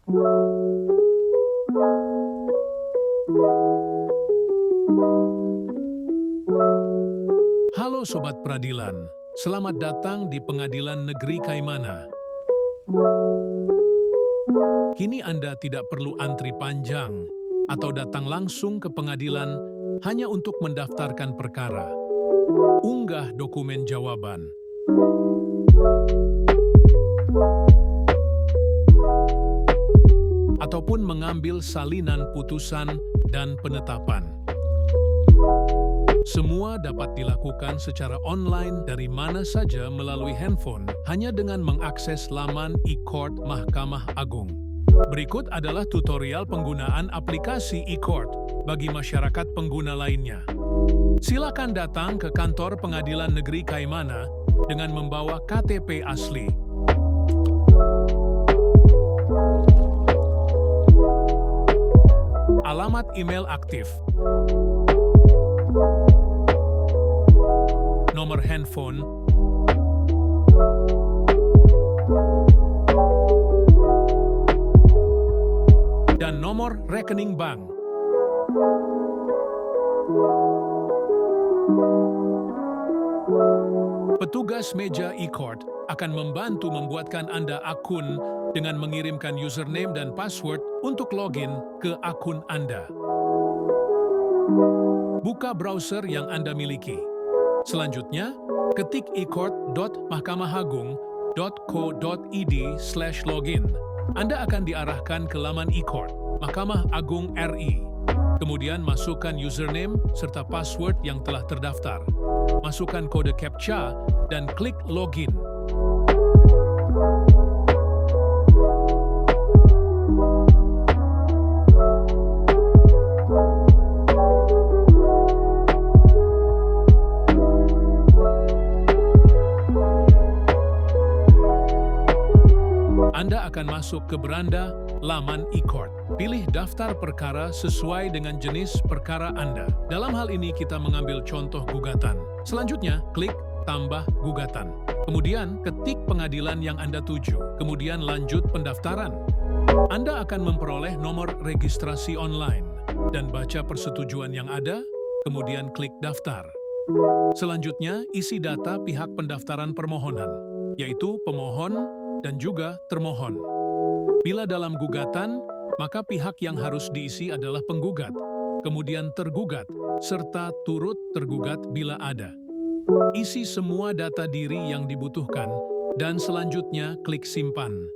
Halo Sobat Peradilan, selamat datang di Pengadilan Negeri Kaimana. Kini Anda tidak perlu antri panjang atau datang langsung ke pengadilan hanya untuk mendaftarkan perkara. Unggah dokumen jawaban. Ataupun mengambil salinan putusan dan penetapan. Semua dapat dilakukan secara online dari mana saja melalui handphone hanya dengan mengakses laman e-court Mahkamah Agung. Berikut adalah tutorial penggunaan aplikasi e-court bagi masyarakat pengguna lainnya. Silakan datang ke kantor Pengadilan Negeri Kaimana dengan membawa KTP asli. Alamat email aktif. Nomor handphone, dan nomor rekening bank. Petugas meja e-court akan membantu membuatkan Anda akun dengan mengirimkan username dan password untuk login ke akun Anda. Buka browser yang Anda miliki. Selanjutnya, ketik e-court.mahkamahAgung.co.id/login. Anda akan diarahkan ke laman e-court, Mahkamah Agung RI. Kemudian masukkan username serta password yang telah terdaftar. Masukkan kode CAPTCHA dan klik login. Anda akan masuk ke beranda laman e-court. Pilih daftar perkara sesuai dengan jenis perkara Anda. Dalam hal ini kita mengambil contoh gugatan. Selanjutnya, klik tambah gugatan. Kemudian, ketik pengadilan yang Anda tuju. Kemudian lanjut pendaftaran. Anda akan memperoleh nomor registrasi online dan baca persetujuan yang ada, kemudian klik daftar. Selanjutnya, isi data pihak pendaftaran permohonan, yaitu pemohon dan juga termohon. Bila dalam gugatan, maka pihak yang harus diisi adalah penggugat, kemudian tergugat, serta turut tergugat bila ada. Isi semua data diri yang dibutuhkan, dan selanjutnya klik simpan.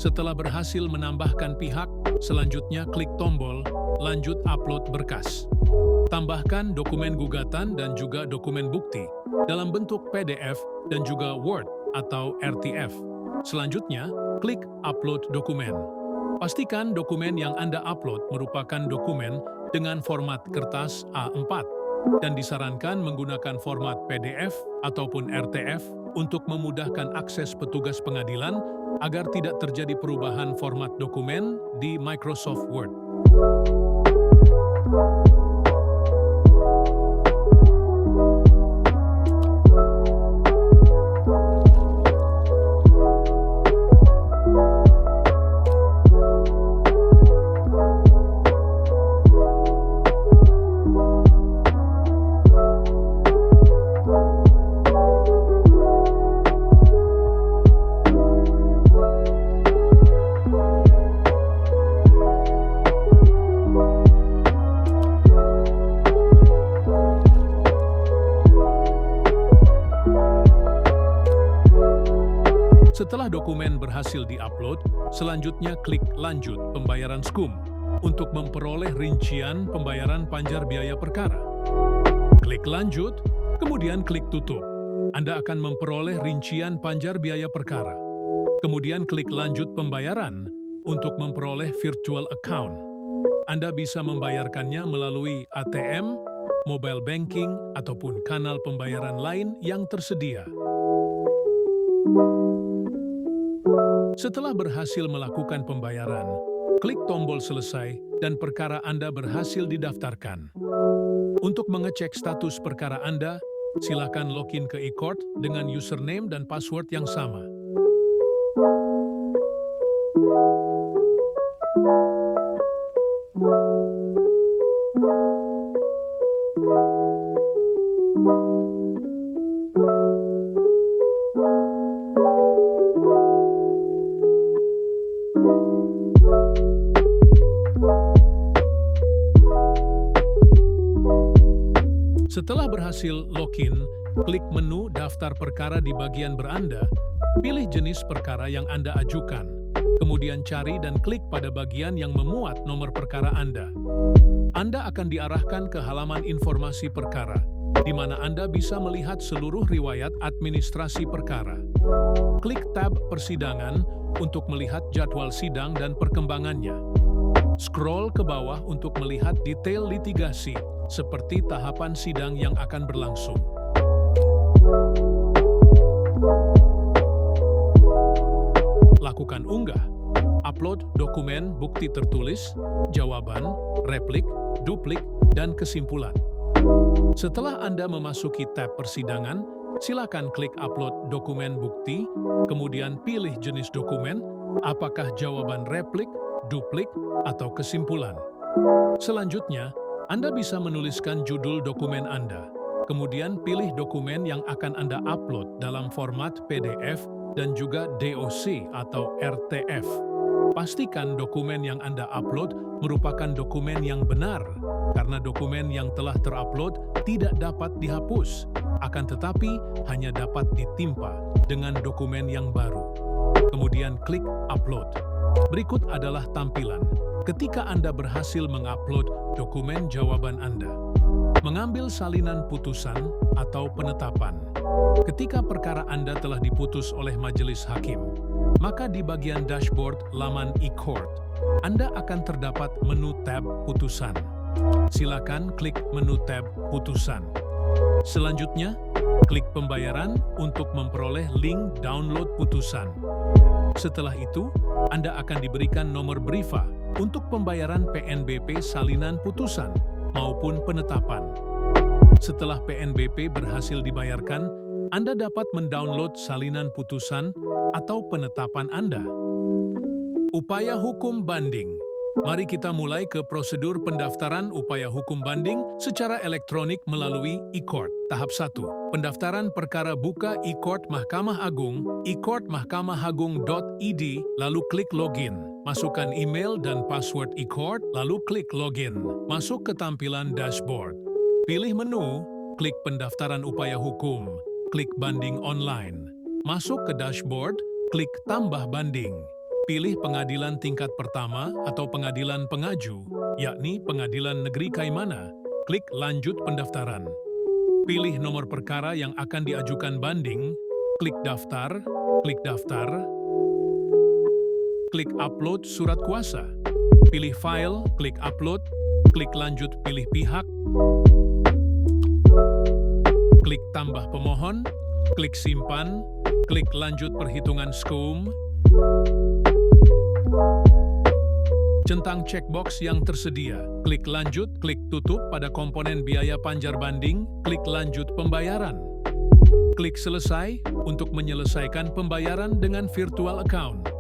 Setelah berhasil menambahkan pihak, selanjutnya klik tombol Lanjut upload berkas. Tambahkan dokumen gugatan dan juga dokumen bukti dalam bentuk PDF dan juga Word atau RTF. Selanjutnya, klik Upload dokumen. Pastikan dokumen yang Anda upload merupakan dokumen dengan format kertas A4 dan disarankan menggunakan format PDF ataupun RTF untuk memudahkan akses petugas pengadilan agar tidak terjadi perubahan format dokumen di Microsoft Word. Setelah dokumen berhasil diupload, selanjutnya klik Lanjut Pembayaran SKUM untuk memperoleh rincian pembayaran panjar biaya perkara. Klik Lanjut, kemudian klik Tutup. Anda akan memperoleh rincian panjar biaya perkara. Kemudian klik Lanjut Pembayaran untuk memperoleh virtual account. Anda bisa membayarkannya melalui ATM, mobile banking, ataupun kanal pembayaran lain yang tersedia. Setelah berhasil melakukan pembayaran, klik tombol Selesai dan perkara Anda berhasil didaftarkan. Untuk mengecek status perkara Anda, silakan login ke e-court dengan username dan password yang sama. Setelah berhasil login, klik menu Daftar Perkara di bagian beranda, pilih jenis perkara yang Anda ajukan, kemudian cari dan klik pada bagian yang memuat nomor perkara Anda. Anda akan diarahkan ke halaman informasi perkara, di mana Anda bisa melihat seluruh riwayat administrasi perkara. Klik tab Persidangan untuk melihat jadwal sidang dan perkembangannya. Scroll ke bawah untuk melihat detail litigasi, seperti tahapan sidang yang akan berlangsung. Lakukan unggah, upload dokumen bukti tertulis, jawaban, replik, duplik, dan kesimpulan. Setelah Anda memasuki tab persidangan, silakan klik upload dokumen bukti, kemudian pilih jenis dokumen, apakah jawaban replik, duplik, atau kesimpulan. Selanjutnya, Anda bisa menuliskan judul dokumen Anda, kemudian pilih dokumen yang akan Anda upload dalam format PDF dan juga DOC atau RTF. Pastikan dokumen yang Anda upload merupakan dokumen yang benar, karena dokumen yang telah terupload tidak dapat dihapus, akan tetapi hanya dapat ditimpa dengan dokumen yang baru. Kemudian klik Upload. Berikut adalah tampilan ketika Anda berhasil mengupload dokumen jawaban Anda. Mengambil salinan putusan atau penetapan. Ketika perkara Anda telah diputus oleh majelis hakim, maka di bagian dashboard laman e-court, Anda akan terdapat menu tab Putusan. Silakan klik menu tab Putusan. Selanjutnya, klik Pembayaran untuk memperoleh link download putusan. Setelah itu, Anda akan diberikan nomor brifa untuk pembayaran PNBP salinan putusan maupun penetapan. Setelah PNBP berhasil dibayarkan, Anda dapat mendownload salinan putusan atau penetapan Anda. Upaya hukum banding. Mari kita mulai ke prosedur pendaftaran upaya hukum banding secara elektronik melalui e-court. Tahap 1. Pendaftaran perkara buka e-court Mahkamah Agung, e-court.mahkamahAgung.id, lalu klik login. Masukkan email dan password e-court, lalu klik login. Masuk ke tampilan dashboard. Pilih menu, klik pendaftaran upaya hukum, klik banding online. Masuk ke dashboard, klik tambah banding. Pilih pengadilan tingkat pertama atau pengadilan pengaju, yakni Pengadilan Negeri Kaimana. Klik lanjut pendaftaran. Pilih nomor perkara yang akan diajukan banding, klik daftar, klik upload surat kuasa. Pilih file, klik upload, klik lanjut pilih pihak, klik tambah pemohon, klik simpan, klik lanjut perhitungan SKUM. Centang checkbox yang tersedia. Klik lanjut, klik tutup pada komponen biaya panjar banding, klik lanjut pembayaran. Klik selesai untuk menyelesaikan pembayaran dengan virtual account.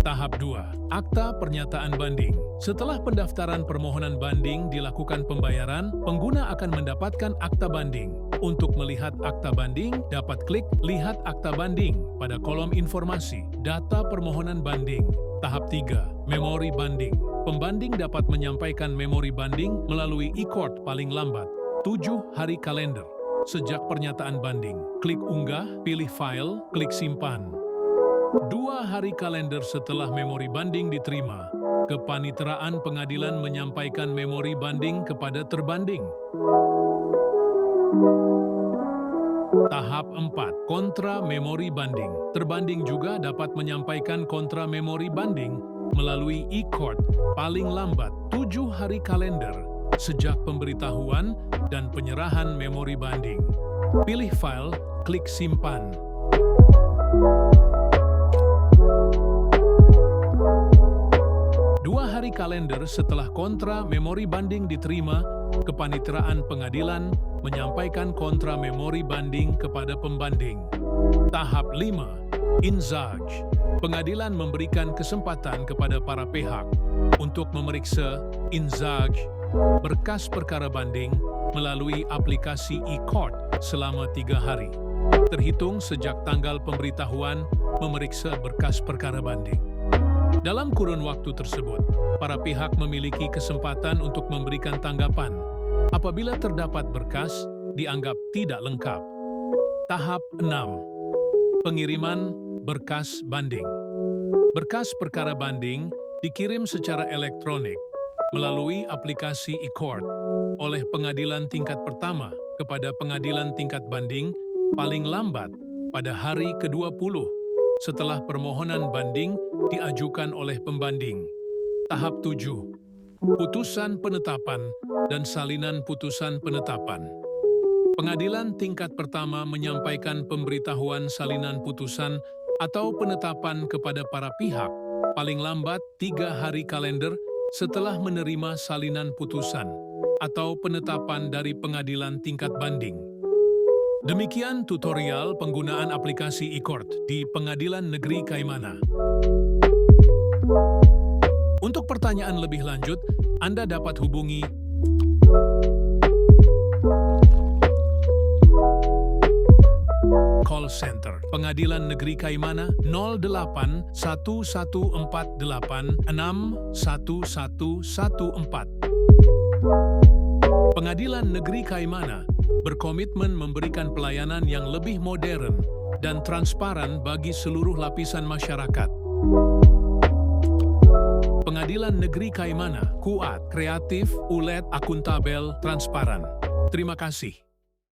Tahap 2. Akta Pernyataan Banding. Setelah pendaftaran permohonan banding dilakukan pembayaran, pengguna akan mendapatkan akta banding. Untuk melihat akta banding, dapat klik Lihat Akta Banding pada kolom informasi, data permohonan banding. Tahap 3. Memori banding. Pembanding dapat menyampaikan memori banding melalui e-court paling lambat 7 hari kalender. sejak pernyataan banding. Klik unggah, pilih file, klik simpan. 2 hari kalender setelah memori banding diterima, Kepaniteraan Pengadilan menyampaikan memori banding kepada terbanding. Tahap 4. Kontra memori banding. Terbanding juga dapat menyampaikan kontra memori banding melalui e-court paling lambat 7 hari kalender sejak pemberitahuan dan penyerahan memori banding. Pilih file, klik simpan. Hari kalender setelah kontra memori banding diterima, Kepaniteraan Pengadilan menyampaikan kontra memori banding kepada pembanding. Tahap 5. Inzaj. Pengadilan memberikan kesempatan kepada para pihak untuk memeriksa inzaj berkas perkara banding melalui aplikasi e-court selama 3 hari, terhitung sejak tanggal pemberitahuan memeriksa berkas perkara banding. Dalam kurun waktu tersebut, para pihak memiliki kesempatan untuk memberikan tanggapan apabila terdapat berkas dianggap tidak lengkap. Tahap 6. Pengiriman berkas banding. Berkas perkara banding dikirim secara elektronik melalui aplikasi e-court oleh pengadilan tingkat pertama kepada pengadilan tingkat banding paling lambat pada hari ke-20 setelah permohonan banding diajukan oleh pembanding. Tahap 7. Putusan penetapan dan salinan putusan penetapan. Pengadilan tingkat pertama menyampaikan pemberitahuan salinan putusan atau penetapan kepada para pihak paling lambat 3 hari kalender setelah menerima salinan putusan atau penetapan dari pengadilan tingkat banding. Demikian tutorial penggunaan aplikasi e-court di Pengadilan Negeri Kaimana. Untuk pertanyaan lebih lanjut, Anda dapat hubungi call center Pengadilan Negeri Kaimana 08 1148 61114. Pengadilan Negeri Kaimana berkomitmen memberikan pelayanan yang lebih modern dan transparan bagi seluruh lapisan masyarakat. Pengadilan Negeri Kaimana, kuat, kreatif, ulet, akuntabel, transparan. Terima kasih.